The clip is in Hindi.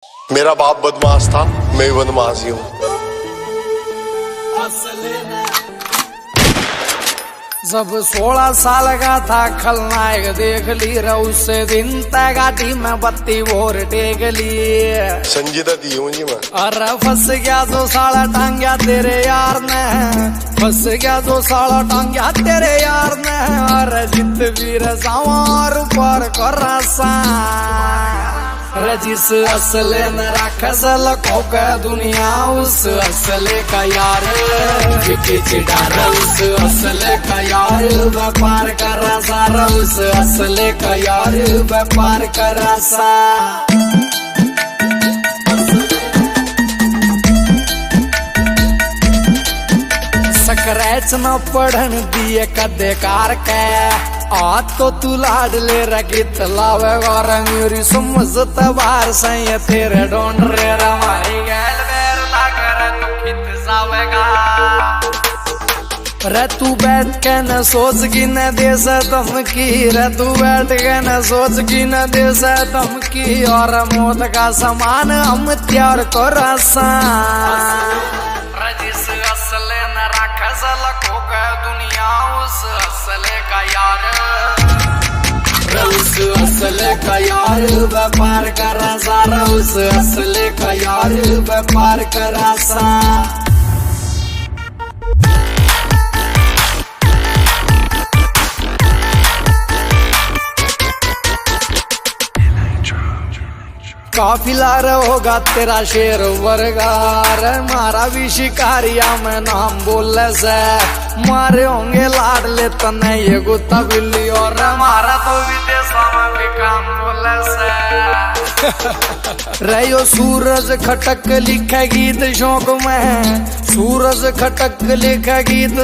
मेरा बाप बदमाश था, मैं बदमाश ही हूँ। जब 16 साल का था खलनायक देख ली रे उस दिन तय गाड़ी में बत्ती भोर टेक ली। संजीदा दी हूँ जी मैं। अरे फंस गया 2 साल टांग्या तेरे यार ने, फंस गया 2 साल टांग्या तेरे यार ने। अरे जित वीर सवार पर कर जिस असले न रखस लखों का दुनिया उस असले का यार चिडार, उस असले का यार व्यापार कर सारा, उस असले का यार व्यापार कर सा। स्क्रैच न पढ़न दिए कदे कार के आज तो तू लाड ले रगित लावेगा रे मेरी समझ तबार सही तेरे ढूंढ रे रमाई गैल बेर ना करे तू खित जावेगा। रे तू बैठ के न सोच की न दे से धमकी, रे तू बैठ के न सोच की न दे से धमकी। और मौत का समान हम त्यार को रसा जिस असले न रखस लखों का दुनिया उस असले का यार, उस असले का यार व्यापार कर सारा, उस असले का यार व्यापार कर सा। काफिला होगा तेरा शेर वर्गार, मारा भी शिकारिया में नाम बोले से। मारे होंगे लाडले तने ये गुत्ता बिल्ली, और मारा तो विदेशों में भी काम बोले से। रहो सूरज खटक लिखे गीत शौक में, सूरज खटक लिखे गीत